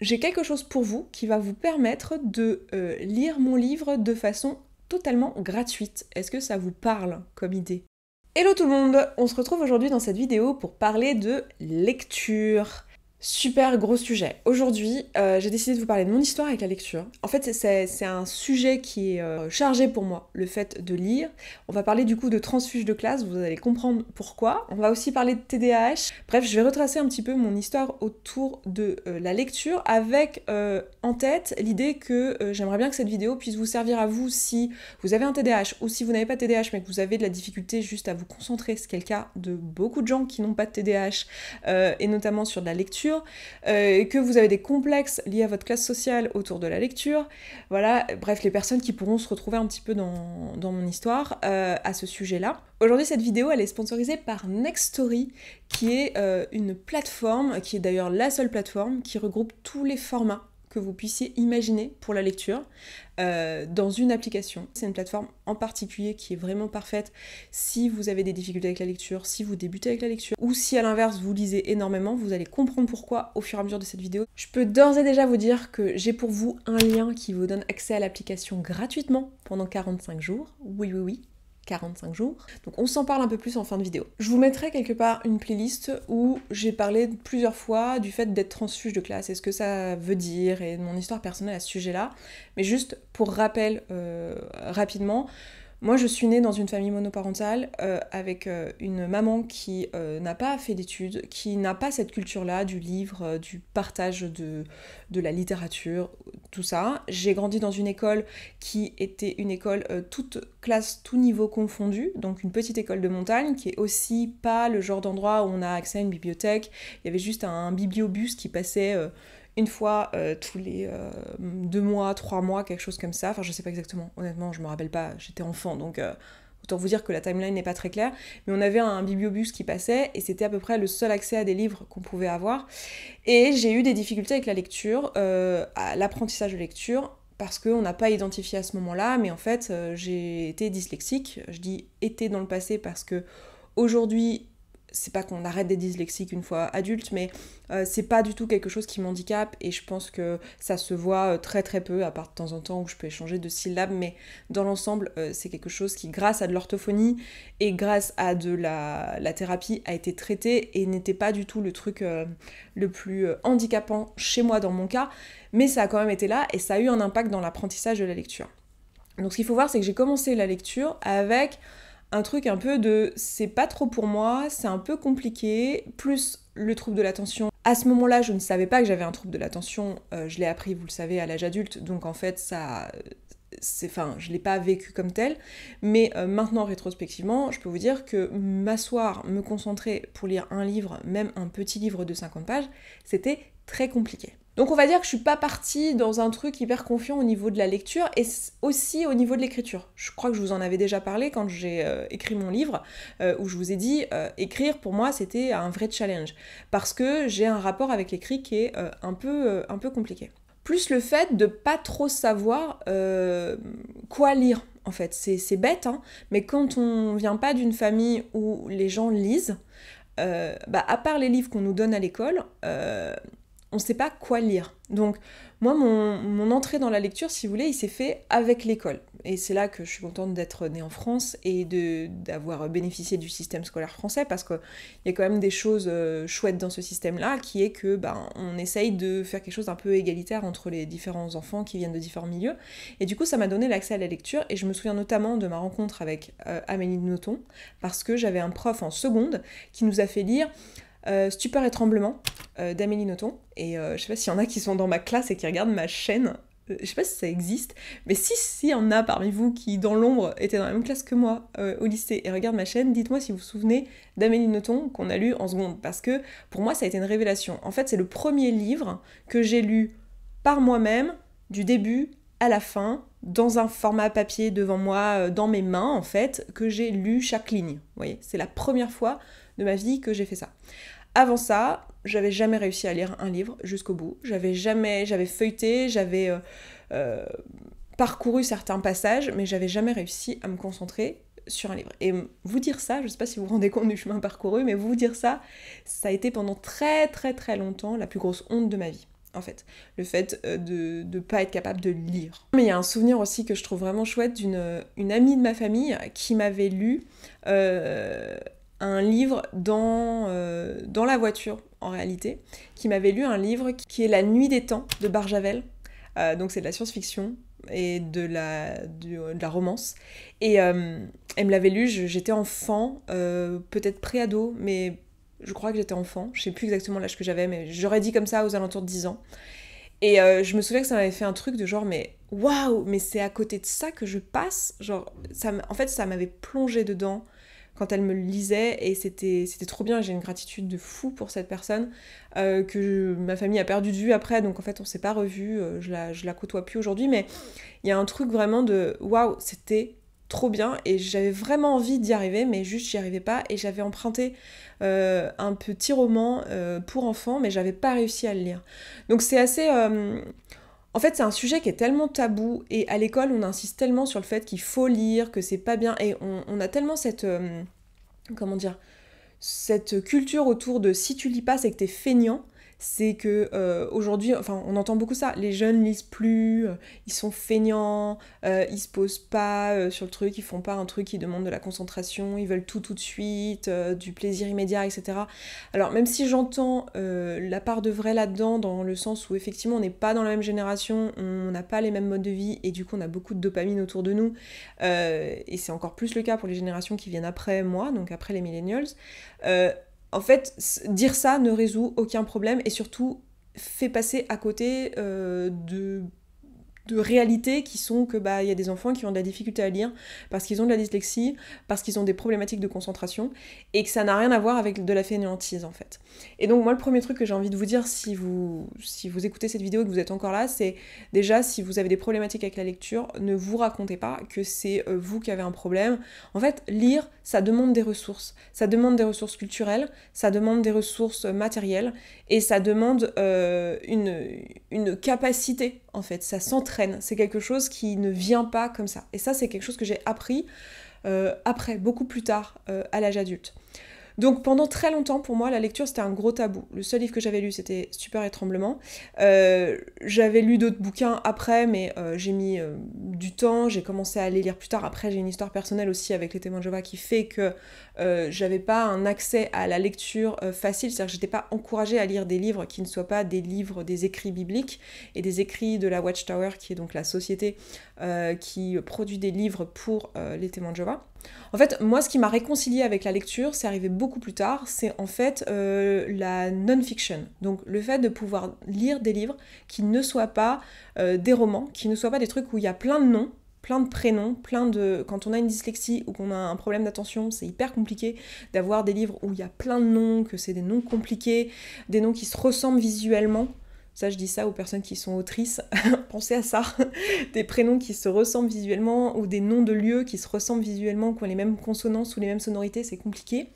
j'ai quelque chose pour vous qui va vous permettre de lire mon livre de façon totalement gratuite. Est-ce que ça vous parle comme idée? Hello tout le monde, on se retrouve aujourd'hui dans cette vidéo pour parler de lecture. Super gros sujet. Aujourd'hui, j'ai décidé de vous parler de mon histoire avec la lecture. En fait, c'est un sujet qui est chargé pour moi, le fait de lire. On va parler du coup de transfuge de classe, vous allez comprendre pourquoi. On va aussi parler de TDAH. Bref, je vais retracer un petit peu mon histoire autour de la lecture avec en tête l'idée que j'aimerais bien que cette vidéo puisse vous servir à vous si vous avez un TDAH ou si vous n'avez pas de TDAH mais que vous avez de la difficulté juste à vous concentrer, ce qui est le cas de beaucoup de gens qui n'ont pas de TDAH et notamment sur de la lecture. Que vous avez des complexes liés à votre classe sociale autour de la lecture, voilà, bref, les personnes qui pourront se retrouver un petit peu dans mon histoire à ce sujet-là. Aujourd'hui, cette vidéo, elle est sponsorisée par Nextory, qui est une plateforme, qui est d'ailleurs la seule plateforme qui regroupe tous les formats que vous puissiez imaginer pour la lecture dans une application. C'est une plateforme en particulier qui est vraiment parfaite si vous avez des difficultés avec la lecture, si vous débutez avec la lecture, ou si à l'inverse vous lisez énormément, vous allez comprendre pourquoi au fur et à mesure de cette vidéo. Je peux d'ores et déjà vous dire que j'ai pour vous un lien qui vous donne accès à l'application gratuitement pendant 45 jours. Oui, oui, oui. 45 jours. Donc on s'en parle un peu plus en fin de vidéo. Je vous mettrai quelque part une playlist où j'ai parlé plusieurs fois du fait d'être transfuge de classe et ce que ça veut dire et de mon histoire personnelle à ce sujet-là. Mais juste pour rappel rapidement, moi je suis née dans une famille monoparentale avec une maman qui n'a pas fait d'études, qui n'a pas cette culture-là du livre, du partage de la littérature, tout ça. J'ai grandi dans une école qui était une école toute classe, tout niveau confondu, donc une petite école de montagne qui est aussi pas le genre d'endroit où on a accès à une bibliothèque. Il y avait juste un bibliobus qui passait une fois tous les 2 mois, 3 mois, quelque chose comme ça. Enfin, je sais pas exactement. Honnêtement, je me rappelle pas. J'étais enfant, donc autant vous dire que la timeline n'est pas très claire. Mais on avait un bibliobus qui passait et c'était à peu près le seul accès à des livres qu'on pouvait avoir. Et j'ai eu des difficultés avec la lecture, à l'apprentissage de lecture, parce qu'on n'a pas identifié à ce moment-là, mais en fait, j'ai été dyslexique. Je dis été dans le passé parce que aujourd'hui, c'est pas qu'on arrête d'être dyslexique une fois adulte, mais c'est pas du tout quelque chose qui m'handicape et je pense que ça se voit très très peu, à part de temps en temps où je peux échanger de syllabes, mais dans l'ensemble, c'est quelque chose qui, grâce à de l'orthophonie et grâce à de la thérapie, a été traité et n'était pas du tout le truc le plus handicapant chez moi dans mon cas, mais ça a quand même été là et ça a eu un impact dans l'apprentissage de la lecture. Donc ce qu'il faut voir, c'est que j'ai commencé la lecture avec un truc un peu de c'est pas trop pour moi, c'est un peu compliqué, plus le trouble de l'attention. À ce moment-là, je ne savais pas que j'avais un trouble de l'attention, je l'ai appris, vous le savez, à l'âge adulte, donc en fait, je l'ai pas vécu comme tel, mais maintenant, rétrospectivement, je peux vous dire que m'asseoir, me concentrer pour lire un livre, même un petit livre de 50 pages, c'était très compliqué. Donc on va dire que je suis pas partie dans un truc hyper confiant au niveau de la lecture et aussi au niveau de l'écriture. Je crois que je vous en avais déjà parlé quand j'ai écrit mon livre, où je vous ai dit écrire pour moi c'était un vrai challenge parce que j'ai un rapport avec l'écrit qui est un peu compliqué. Plus le fait de pas trop savoir quoi lire en fait. C'est bête, hein, mais quand on vient pas d'une famille où les gens lisent, à part les livres qu'on nous donne à l'école, on sait pas quoi lire. Donc moi, mon entrée dans la lecture, si vous voulez, il s'est fait avec l'école. Et c'est là que je suis contente d'être née en France et d'avoir bénéficié du système scolaire français parce qu'il y a quand même des choses chouettes dans ce système-là, qui est que on essaye de faire quelque chose d'un peu égalitaire entre les différents enfants qui viennent de différents milieux. Et du coup, ça m'a donné l'accès à la lecture et je me souviens notamment de ma rencontre avec Amélie Nothomb parce que j'avais un prof en seconde qui nous a fait lire Stupeur et tremblement d'Amélie Nothomb. Et je sais pas s'il y en a qui sont dans ma classe et qui regardent ma chaîne. Je sais pas si ça existe, mais si y en a parmi vous qui, dans l'ombre, étaient dans la même classe que moi au lycée et regardent ma chaîne, dites-moi si vous vous souvenez d'Amélie Nothomb qu'on a lu en seconde. Parce que pour moi, ça a été une révélation. En fait, c'est le premier livre que j'ai lu par moi-même, du début à la fin, dans un format papier devant moi, dans mes mains, en fait, que j'ai lu chaque ligne. Vous voyez, c'est la première fois de ma vie que j'ai fait ça. Avant ça, j'avais jamais réussi à lire un livre jusqu'au bout. J'avais feuilleté, j'avais parcouru certains passages, mais j'avais jamais réussi à me concentrer sur un livre. Et vous dire ça, je sais pas si vous vous rendez compte du chemin parcouru, mais vous dire ça, ça a été pendant très très très longtemps la plus grosse honte de ma vie. en fait, le fait de ne pas être capable de lire. Mais il y a un souvenir aussi que je trouve vraiment chouette d'une amie de ma famille qui m'avait lu un livre dans la voiture, en réalité, qui m'avait lu un livre qui est La Nuit des Temps de Barjavel. Donc c'est de la science-fiction et de la romance. Et elle me l'avait lu, j'étais enfant, peut-être pré-ado, mais je crois que j'étais enfant. Je sais plus exactement l'âge que j'avais, mais j'aurais dit comme ça aux alentours de 10 ans. Et je me souviens que ça m'avait fait un truc de genre, mais waouh, mais c'est à côté de ça que je passe. Genre, en fait, ça m'avait plongé dedans quand elle me le lisait, et c'était trop bien. J'ai une gratitude de fou pour cette personne que ma famille a perdu de vue après, donc en fait on s'est pas revus, je la côtoie plus aujourd'hui, mais il y a un truc vraiment de waouh, c'était trop bien, et j'avais vraiment envie d'y arriver, mais juste j'y arrivais pas, et j'avais emprunté un petit roman pour enfants, mais j'avais pas réussi à le lire. Donc c'est assez... En fait, c'est un sujet qui est tellement tabou, et à l'école, on insiste tellement sur le fait qu'il faut lire, que c'est pas bien, et on a tellement cette... comment dire, cette culture autour de si tu lis pas, c'est que t'es feignant. C'est que aujourd'hui, enfin, on entend beaucoup ça. Les jeunes lisent plus, ils sont feignants, ils se posent pas sur le truc, ils font pas un truc qui demande de la concentration, ils veulent tout de suite, du plaisir immédiat, etc. Alors même si j'entends la part de vrai là-dedans, dans le sens où effectivement on n'est pas dans la même génération, on n'a pas les mêmes modes de vie, et du coup on a beaucoup de dopamine autour de nous, et c'est encore plus le cas pour les générations qui viennent après moi, donc après les millennials. En fait, dire ça ne résout aucun problème, et surtout fait passer à côté de réalités qui sont que y a des enfants qui ont de la difficulté à lire parce qu'ils ont de la dyslexie, parce qu'ils ont des problématiques de concentration, et que ça n'a rien à voir avec de la fainéantise en fait. Et donc moi le premier truc que j'ai envie de vous dire si vous écoutez cette vidéo et que vous êtes encore là, c'est déjà, si vous avez des problématiques avec la lecture, ne vous racontez pas que c'est vous qui avez un problème. En fait, lire, ça demande des ressources. Ça demande des ressources culturelles, ça demande des ressources matérielles, et ça demande une capacité en fait, ça s'entraîne, c'est quelque chose qui ne vient pas comme ça. Et ça, c'est quelque chose que j'ai appris après, beaucoup plus tard, à l'âge adulte. Donc pendant très longtemps, pour moi, la lecture, c'était un gros tabou. Le seul livre que j'avais lu, c'était Stupeur et Tremblement. J'avais lu d'autres bouquins après, mais j'ai mis du temps, j'ai commencé à les lire plus tard. Après, j'ai une histoire personnelle aussi avec les témoins de Jéhovah qui fait que j'avais pas un accès à la lecture facile, c'est-à-dire que j'étais pas encouragée à lire des livres qui ne soient pas des livres, des écrits bibliques, et des écrits de la Watchtower, qui est donc la société qui produit des livres pour les témoins de Jéhovah. En fait, moi, ce qui m'a réconciliée avec la lecture, c'est arrivé beaucoup plus tard, c'est en fait la non-fiction. Donc le fait de pouvoir lire des livres qui ne soient pas des romans, qui ne soient pas des trucs où il y a plein de noms, plein de prénoms, Quand on a une dyslexie ou qu'on a un problème d'attention, c'est hyper compliqué d'avoir des livres où il y a plein de noms, que c'est des noms compliqués, des noms qui se ressemblent visuellement. Ça, je dis ça aux personnes qui sont autrices, pensez à ça, des prénoms qui se ressemblent visuellement, ou des noms de lieux qui se ressemblent visuellement, qui ont les mêmes consonances ou les mêmes sonorités, c'est compliqué.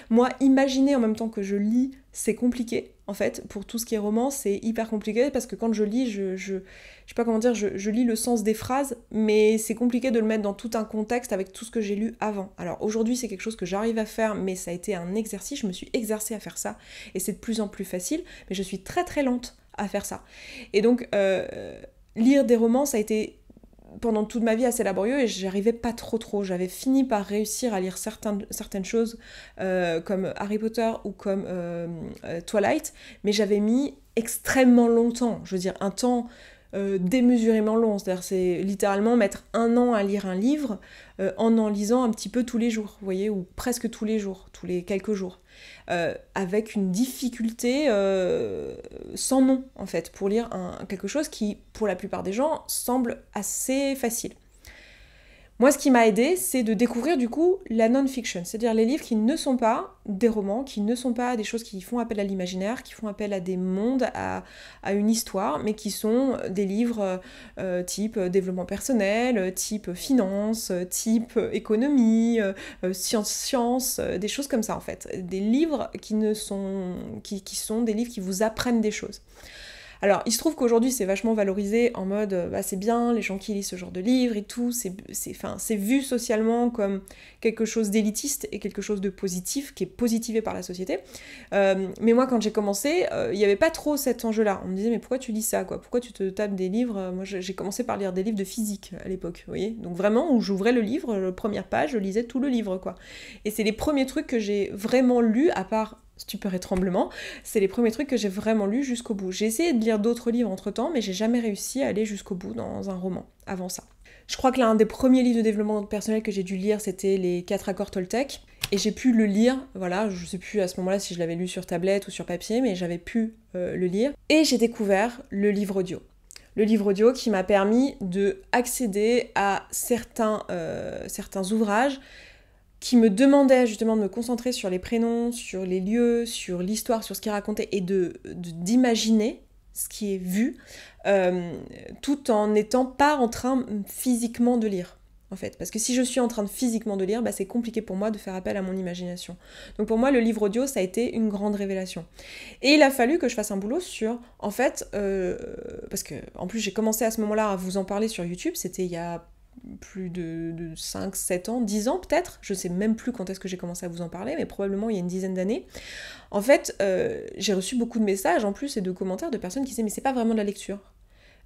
Moi, imaginer en même temps que je lis, c'est compliqué, en fait. Pour tout ce qui est roman, c'est hyper compliqué, parce que quand je lis, je sais pas comment dire, je lis le sens des phrases, mais c'est compliqué de le mettre dans tout un contexte avec tout ce que j'ai lu avant. Alors aujourd'hui, c'est quelque chose que j'arrive à faire, mais ça a été un exercice, je me suis exercée à faire ça, et c'est de plus en plus facile, mais je suis très très lente à faire ça. Et donc, lire des romans, ça a été pendant toute ma vie assez laborieux, et j'arrivais pas trop. J'avais fini par réussir à lire certaines choses comme Harry Potter ou comme Twilight, mais j'avais mis extrêmement longtemps, je veux dire un temps démesurément long, c'est-à-dire c'est littéralement mettre 1 an à lire un livre en lisant un petit peu tous les jours, vous voyez, ou presque tous les jours, tous les quelques jours, avec une difficulté sans nom en fait, pour lire quelque chose qui, pour la plupart des gens, semble assez facile. Moi, ce qui m'a aidée, c'est de découvrir du coup la non-fiction, c'est-à-dire les livres qui ne sont pas des romans, qui ne sont pas des choses qui font appel à l'imaginaire, qui font appel à des mondes, à une histoire, mais qui sont des livres type développement personnel, type finance, type économie, science, des choses comme ça en fait. Des livres qui sont des livres qui vous apprennent des choses. Alors, il se trouve qu'aujourd'hui, c'est vachement valorisé en mode, bah, c'est bien, les gens qui lisent ce genre de livres et tout, c'est vu socialement comme quelque chose d'élitiste et quelque chose de positif, qui est positivé par la société. Mais moi, quand j'ai commencé, il n'y avait pas trop cet enjeu-là. On me disait, mais pourquoi tu lis ça, quoi? Pourquoi tu te tapes des livres? Moi, j'ai commencé par lire des livres de physique à l'époque, vous voyez? Donc vraiment, où j'ouvrais le livre, la première page, je lisais tout le livre, quoi. Et c'est les premiers trucs que j'ai vraiment lus, à part Stupeur et Tremblement, c'est les premiers trucs que j'ai vraiment lus jusqu'au bout. J'ai essayé de lire d'autres livres entre-temps, mais j'ai jamais réussi à aller jusqu'au bout dans un roman, avant ça. Je crois que l'un des premiers livres de développement personnel que j'ai dû lire, c'était les 4 accords Toltec, et j'ai pu le lire, voilà, je sais plus à ce moment-là si je l'avais lu sur tablette ou sur papier, mais j'avais pu le lire. Et j'ai découvert le livre audio. Le livre audio qui m'a permis d'accéder à certains ouvrages qui me demandait justement de me concentrer sur les prénoms, sur les lieux, sur l'histoire, sur ce qu'il racontait, et d'imaginer ce qui est vu, tout en n'étant pas en train physiquement de lire, en fait. Parce que si je suis en train de physiquement de lire, bah, c'est compliqué pour moi de faire appel à mon imagination. Donc pour moi, le livre audio, ça a été une grande révélation. Et il a fallu que je fasse un boulot sur, en fait, parce que en plus j'ai commencé à ce moment-là à vous en parler sur YouTube, c'était il y a plus de 5, 7 ans, 10 ans peut-être, je sais même plus quand est-ce que j'ai commencé à vous en parler, mais probablement il y a une dizaine d'années. En fait, j'ai reçu beaucoup de messages en plus et de commentaires de personnes qui disaient mais c'est pas vraiment de la lecture.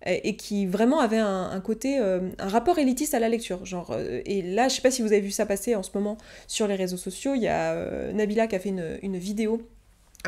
Et qui vraiment avaient un côté, un rapport élitiste à la lecture. Genre, et là, je sais pas si vous avez vu ça passer en ce moment sur les réseaux sociaux, il y a Nabila qui a fait une vidéo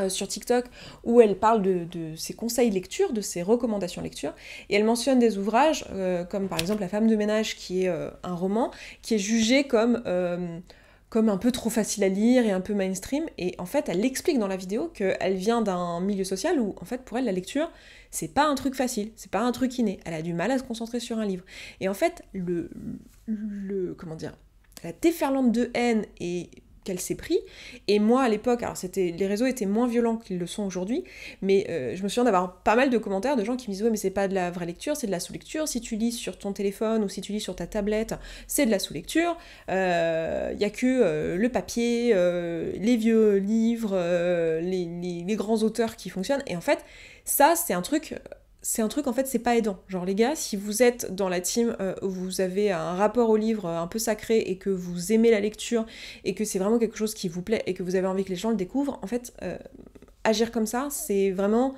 sur TikTok où elle parle de ses conseils lecture, de ses recommandations lecture, et elle mentionne des ouvrages comme par exemple La femme de ménage, qui est un roman qui est jugé comme un peu trop facile à lire et un peu mainstream, et en fait elle explique dans la vidéo qu'elle vient d'un milieu social où en fait pour elle la lecture c'est pas un truc facile, c'est pas un truc inné, elle a du mal à se concentrer sur un livre, et en fait comment dire, la déferlante de haine et qu'elle s'est pris, et moi à l'époque, alors les réseaux étaient moins violents qu'ils le sont aujourd'hui, mais je me souviens d'avoir pas mal de commentaires de gens qui me disent ouais mais c'est pas de la vraie lecture, c'est de la sous-lecture, si tu lis sur ton téléphone ou si tu lis sur ta tablette, c'est de la sous-lecture, y a que le papier, les vieux livres, les grands auteurs qui fonctionnent, et en fait ça c'est un truc en fait, c'est pas aidant. Genre les gars, si vous êtes dans la team où vous avez un rapport au livre un peu sacré et que vous aimez la lecture et que c'est vraiment quelque chose qui vous plaît et que vous avez envie que les gens le découvrent, en fait, agir comme ça, c'est vraiment...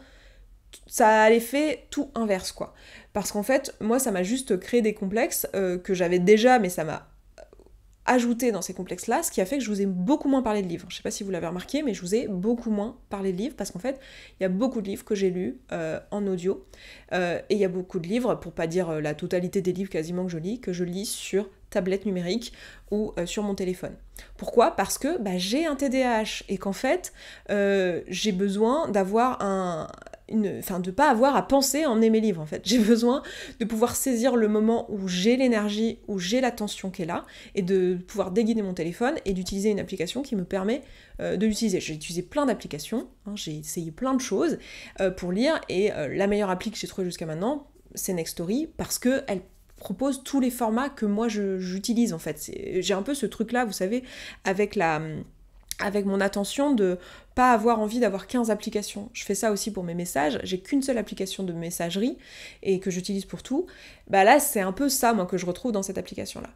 ça a l'effet tout inverse, quoi. Parce qu'en fait, moi, ça m'a juste créé des complexes que j'avais déjà, mais ça m'a ajouté dans ces complexes-là, ce qui a fait que je vous ai beaucoup moins parlé de livres. Je sais pas si vous l'avez remarqué, mais je vous ai beaucoup moins parlé de livres, parce qu'en fait, il y a beaucoup de livres que j'ai lus en audio, et il y a beaucoup de livres, pour pas dire la totalité des livres quasiment que je lis sur tablette numérique ou sur mon téléphone. Pourquoi ? Parce que j'ai un TDAH, et qu'en fait, j'ai besoin d'avoir de pas avoir à penser à emmener mes livres, en fait. J'ai besoin de pouvoir saisir le moment où j'ai l'énergie, où j'ai l'attention qui est là, et de pouvoir déguider mon téléphone et d'utiliser une application qui me permet de l'utiliser. J'ai utilisé plein d'applications, j'ai essayé plein de choses pour lire, et la meilleure appli que j'ai trouvée jusqu'à maintenant, c'est Nextory, parce qu'elle propose tous les formats que moi j'utilise, en fait. J'ai un peu ce truc-là, vous savez, avec mon attention, de pas avoir envie d'avoir 15 applications. Je fais ça aussi pour mes messages, j'ai qu'une seule application de messagerie et que j'utilise pour tout. Là, c'est un peu ça, moi, que je retrouve dans cette application-là.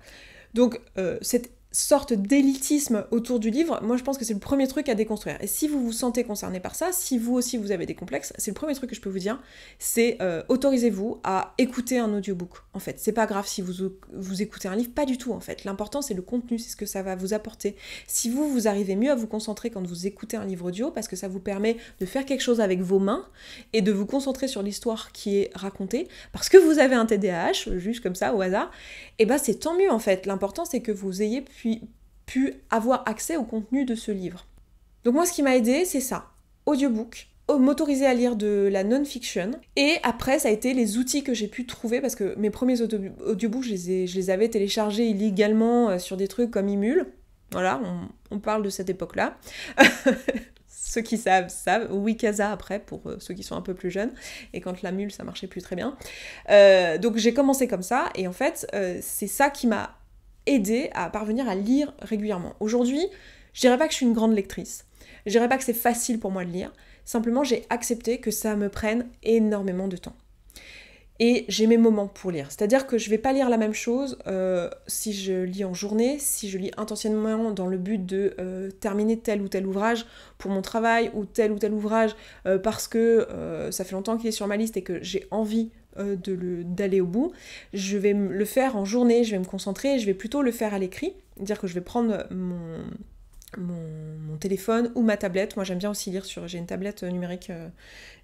Donc, cette sorte d'élitisme autour du livre, moi je pense que c'est le premier truc à déconstruire. Et si vous vous sentez concerné par ça, si vous aussi vous avez des complexes, c'est le premier truc que je peux vous dire, c'est autorisez-vous à écouter un audiobook. En fait, c'est pas grave si vous écoutez un livre, pas du tout en fait. L'important c'est le contenu, c'est ce que ça va vous apporter. Si vous arrivez mieux à vous concentrer quand vous écoutez un livre audio, parce que ça vous permet de faire quelque chose avec vos mains et de vous concentrer sur l'histoire qui est racontée, parce que vous avez un TDAH, juste comme ça au hasard, et c'est tant mieux en fait. L'important c'est que vous ayez pu avoir accès au contenu de ce livre. Donc moi ce qui m'a aidé c'est ça, audiobook, m'autoriser à lire de la non-fiction, et après ça a été les outils que j'ai pu trouver, parce que mes premiers audiobooks je les avais téléchargés illégalement sur des trucs comme Emule, voilà, on parle de cette époque-là. Ceux qui savent, ou Wikasa après, pour ceux qui sont un peu plus jeunes, et quand la mule ça marchait plus très bien. Donc j'ai commencé comme ça, et en fait c'est ça qui m'a aidé à parvenir à lire régulièrement. Aujourd'hui, je dirais pas que je suis une grande lectrice, je dirais pas que c'est facile pour moi de lire, Simplement, j'ai accepté que ça me prenne énormément de temps. Et j'ai mes moments pour lire. C'est-à-dire que je vais pas lire la même chose si je lis en journée, si je lis intentionnellement dans le but de terminer tel ou tel ouvrage pour mon travail ou tel ouvrage parce que ça fait longtemps qu'il est sur ma liste et que j'ai envie d'aller au bout. Je vais le faire en journée, je vais me concentrer, je vais plutôt le faire à l'écrit. C'est-à-dire que je vais prendre mon téléphone ou ma tablette. Moi j'aime bien aussi lire j'ai une tablette numérique,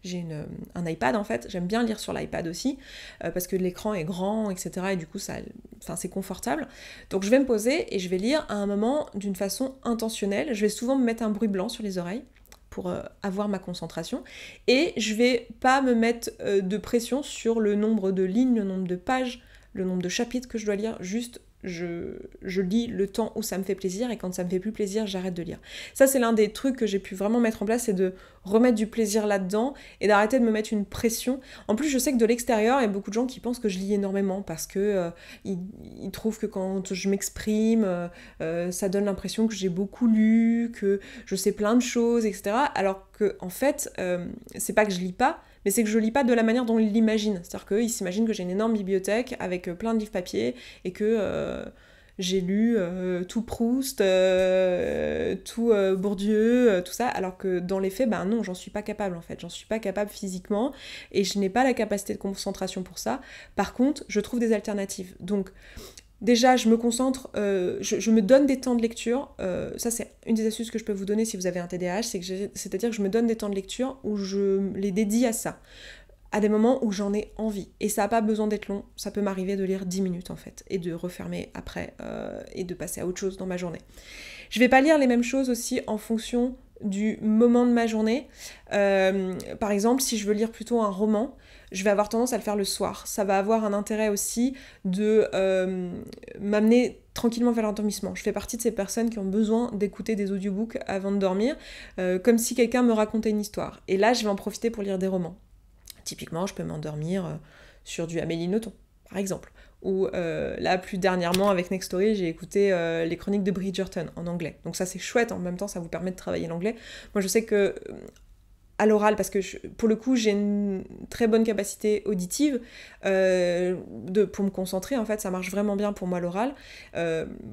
j'ai un iPad en fait, j'aime bien lire sur l'iPad aussi parce que l'écran est grand, etc. et du coup c'est confortable. Donc je vais me poser et je vais lire à un moment d'une façon intentionnelle. Je vais souvent me mettre un bruit blanc sur les oreilles pour avoir ma concentration et je vais pas me mettre de pression sur le nombre de lignes, le nombre de pages, le nombre de chapitres que je dois lire, juste je lis le temps où ça me fait plaisir et quand ça me fait plus plaisir, j'arrête de lire. Ça, c'est l'un des trucs que j'ai pu vraiment mettre en place, c'est de remettre du plaisir là-dedans et d'arrêter de me mettre une pression. En plus, je sais que de l'extérieur, il y a beaucoup de gens qui pensent que je lis énormément parce que ils trouvent que quand je m'exprime, ça donne l'impression que j'ai beaucoup lu, que je sais plein de choses, etc. Alors que, en fait, c'est pas que je lis pas, mais c'est que je lis pas de la manière dont ils l'imaginent. C'est-à-dire qu'ils s'imaginent que j'ai une énorme bibliothèque avec plein de livres papier et que j'ai lu tout Proust, tout Bourdieu, tout ça, alors que dans les faits, non, j'en suis pas capable en fait. J'en suis pas capable physiquement et je n'ai pas la capacité de concentration pour ça. Par contre, je trouve des alternatives. Donc, déjà, je me concentre, je me donne des temps de lecture. Ça, c'est une des astuces que je peux vous donner si vous avez un TDAH, c'est-à-dire que je me donne des temps de lecture où je les dédie à ça, à des moments où j'en ai envie. Et ça n'a pas besoin d'être long, ça peut m'arriver de lire 10 minutes en fait, et de refermer après, et de passer à autre chose dans ma journée. Je vais pas lire les mêmes choses aussi en fonction du moment de ma journée. Par exemple, si je veux lire plutôt un roman, je vais avoir tendance à le faire le soir. Ça va avoir un intérêt aussi de m'amener tranquillement vers l'endormissement. Je fais partie de ces personnes qui ont besoin d'écouter des audiobooks avant de dormir, comme si quelqu'un me racontait une histoire. Et là, je vais en profiter pour lire des romans. Typiquement, je peux m'endormir sur du Amélie Nothomb, par exemple. Ou là, plus dernièrement, avec Nextory, j'ai écouté les chroniques de Bridgerton en anglais. Donc ça, c'est chouette, en même temps, ça vous permet de travailler l'anglais. Moi, je sais que à l'oral, parce que pour le coup, j'ai une très bonne capacité auditive pour me concentrer, en fait, ça marche vraiment bien pour moi l'oral.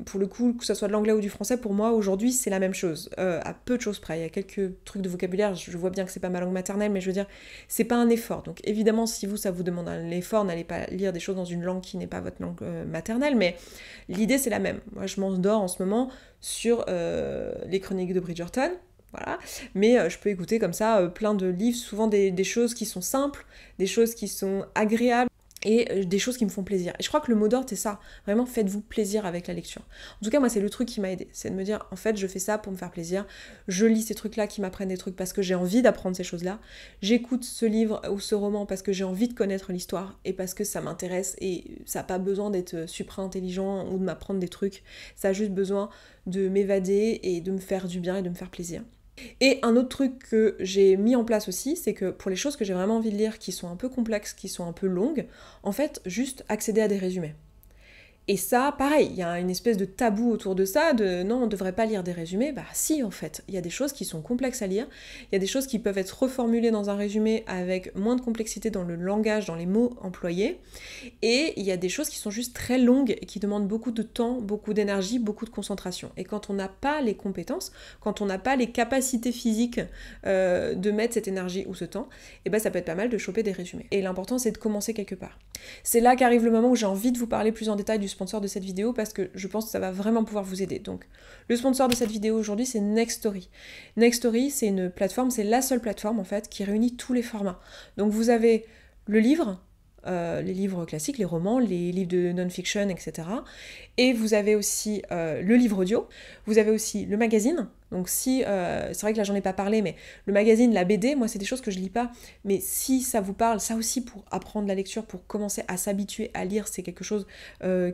Pour le coup, que ce soit de l'anglais ou du français, pour moi, aujourd'hui, c'est la même chose, à peu de choses près. Il y a quelques trucs de vocabulaire, je vois bien que c'est pas ma langue maternelle, mais je veux dire, c'est pas un effort. Donc évidemment, si ça vous demande un effort, n'allez pas lire des choses dans une langue qui n'est pas votre langue maternelle, mais l'idée, c'est la même. Moi, je m'endors en ce moment sur les chroniques de Bridgerton, voilà. Mais je peux écouter comme ça plein de livres, souvent des choses qui sont simples, des choses qui sont agréables et des choses qui me font plaisir. Et je crois que le mot d'ordre, c'est ça. Vraiment, faites-vous plaisir avec la lecture. En tout cas, moi, c'est le truc qui m'a aidée. C'est de me dire, en fait, je fais ça pour me faire plaisir. Je lis ces trucs-là qui m'apprennent des trucs parce que j'ai envie d'apprendre ces choses-là. J'écoute ce livre ou ce roman parce que j'ai envie de connaître l'histoire et parce que ça m'intéresse et ça n'a pas besoin d'être super intelligent ou de m'apprendre des trucs. Ça a juste besoin de m'évader et de me faire du bien et de me faire plaisir. Et un autre truc que j'ai mis en place aussi, c'est que pour les choses que j'ai vraiment envie de lire, qui sont un peu complexes, qui sont un peu longues, en fait, juste accéder à des résumés. Et ça, pareil, il y a une espèce de tabou autour de ça, de non, on ne devrait pas lire des résumés. Bah si, en fait, il y a des choses qui sont complexes à lire, il y a des choses qui peuvent être reformulées dans un résumé avec moins de complexité dans le langage, dans les mots employés, et il y a des choses qui sont juste très longues et qui demandent beaucoup de temps, beaucoup d'énergie, beaucoup de concentration. Et quand on n'a pas les compétences, quand on n'a pas les capacités physiques de mettre cette énergie ou ce temps, et ben ça peut être pas mal de choper des résumés. Et l'important, c'est de commencer quelque part. C'est là qu'arrive le moment où j'ai envie de vous parler plus en détail du sponsor de cette vidéo parce que je pense que ça va vraiment pouvoir vous aider. Donc, le sponsor de cette vidéo aujourd'hui, c'est Nextory. Nextory, c'est une plateforme, c'est la seule plateforme en fait qui réunit tous les formats. Donc, vous avez le livre, les livres classiques, les romans, les livres de non-fiction, etc. Et vous avez aussi le livre audio, vous avez aussi le magazine. Donc si, c'est vrai que là j'en ai pas parlé, mais le magazine, la BD, moi c'est des choses que je lis pas, mais si ça vous parle, ça aussi pour apprendre la lecture, pour commencer à s'habituer à lire, c'est quelque chose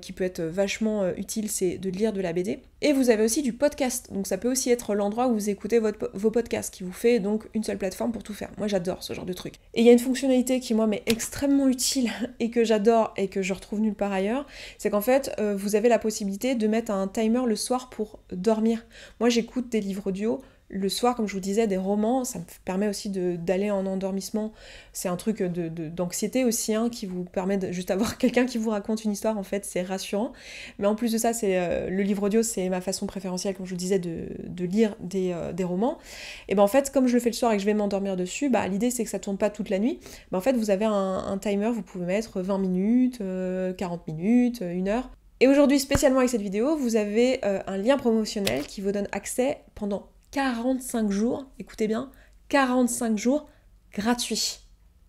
qui peut être vachement utile, c'est de lire de la BD. Et vous avez aussi du podcast, donc ça peut aussi être l'endroit où vous écoutez vos podcasts, qui vous fait donc une seule plateforme pour tout faire. Moi j'adore ce genre de truc. Et il y a une fonctionnalité qui moi m'est extrêmement utile et que j'adore et que je retrouve nulle part ailleurs, c'est qu'en fait vous avez la possibilité de mettre un timer le soir pour dormir. Moi j'écoute des livres audio le soir, comme je vous disais, des romans, ça me permet aussi d'aller en endormissement. C'est un truc d'anxiété aussi, hein, qui vous permet de juste avoir quelqu'un qui vous raconte une histoire, en fait, c'est rassurant. Mais en plus de ça, le livre audio, c'est ma façon préférentielle, comme je vous disais, de lire des romans. Et ben en fait, comme je le fais le soir et que je vais m'endormir dessus, bah l'idée c'est que ça tourne pas toute la nuit. Bah, en fait, vous avez un timer, vous pouvez mettre 20 minutes, 40 minutes, 1 heure. Et aujourd'hui, spécialement avec cette vidéo, vous avez un lien promotionnel qui vous donne accès pendant 45 jours, écoutez bien, 45 jours gratuits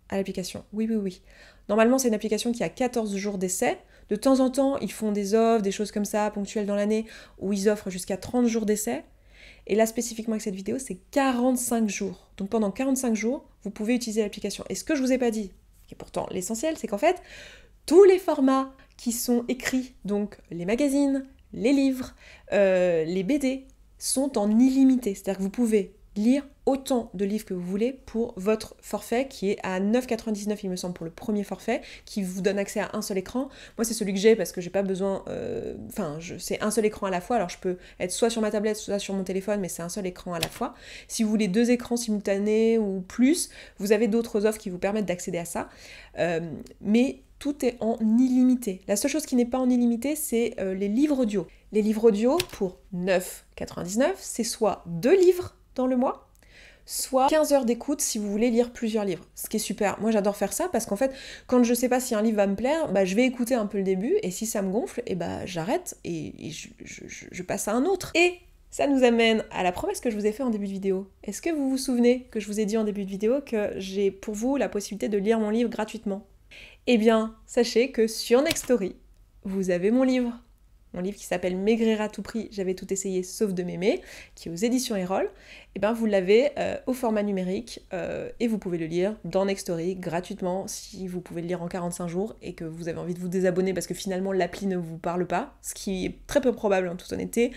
à l'application. Oui, oui, oui. Normalement, c'est une application qui a 14 jours d'essai. De temps en temps, ils font des offres, des choses comme ça, ponctuelles dans l'année, où ils offrent jusqu'à 30 jours d'essai. Et là, spécifiquement avec cette vidéo, c'est 45 jours. Donc pendant 45 jours, vous pouvez utiliser l'application. Et ce que je vous ai pas dit, qui est pourtant l'essentiel, c'est qu'en fait, tous les formats qui sont écrits, donc les magazines, les livres, les BD, sont en illimité. C'est-à-dire que vous pouvez lire autant de livres que vous voulez pour votre forfait qui est à 9,99 il me semble pour le premier forfait, qui vous donne accès à un seul écran. Moi c'est celui que j'ai parce que j'ai pas besoin, c'est un seul écran à la fois, alors je peux être soit sur ma tablette, soit sur mon téléphone, mais c'est un seul écran à la fois. Si vous voulez 2 écrans simultanés ou plus, vous avez d'autres offres qui vous permettent d'accéder à ça, mais tout est en illimité. La seule chose qui n'est pas en illimité, c'est les livres audio. Les livres audio, pour 9,99, c'est soit 2 livres dans le mois, soit 15 heures d'écoute si vous voulez lire plusieurs livres. Ce qui est super. Moi, j'adore faire ça parce qu'en fait, quand je sais pas si un livre va me plaire, bah, je vais écouter un peu le début et si ça me gonfle, et bah, j'arrête et je passe à un autre. Et ça nous amène à la promesse que je vous ai faite en début de vidéo. Est-ce que vous vous souvenez que je vous ai dit en début de vidéo que j'ai pour vous la possibilité de lire mon livre gratuitement ? Eh bien, sachez que sur Nextory, vous avez mon livre qui s'appelle Maigrir à tout prix, j'avais tout essayé sauf de m'aimer, qui est aux éditions Erol. Et bien vous l'avez au format numérique et vous pouvez le lire dans Nextory gratuitement si vous pouvez le lire en 45 jours et que vous avez envie de vous désabonner parce que finalement l'appli ne vous parle pas, ce qui est très peu probable en toute honnêteté,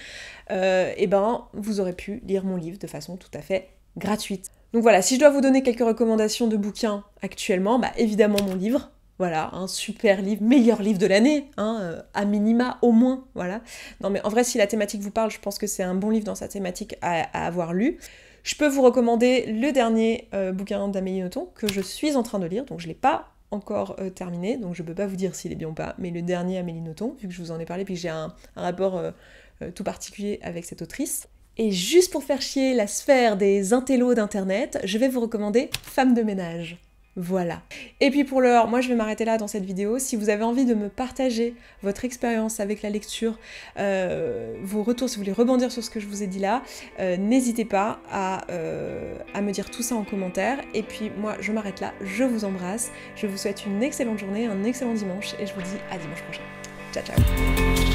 et ben vous aurez pu lire mon livre de façon tout à fait gratuite. Donc voilà, si je dois vous donner quelques recommandations de bouquins actuellement, bah évidemment mon livre. Voilà, un super livre, meilleur livre de l'année, hein, à minima au moins, voilà. Non mais en vrai, si la thématique vous parle, je pense que c'est un bon livre dans sa thématique à avoir lu. Je peux vous recommander le dernier bouquin d'Amélie Nothomb que je suis en train de lire, donc je ne l'ai pas encore terminé, donc je ne peux pas vous dire s'il est bien ou pas, mais le dernier Amélie Nothomb, vu que je vous en ai parlé, puis que j'ai un rapport tout particulier avec cette autrice. Et juste pour faire chier la sphère des intellos d'internet, je vais vous recommander Femme de ménage. Voilà. Et puis pour l'heure, moi je vais m'arrêter là dans cette vidéo. Si vous avez envie de me partager votre expérience avec la lecture, vos retours, si vous voulez rebondir sur ce que je vous ai dit là, n'hésitez pas à me dire tout ça en commentaire. Et puis moi je m'arrête là, je vous embrasse, je vous souhaite une excellente journée, un excellent dimanche et je vous dis à dimanche prochain. Ciao ciao.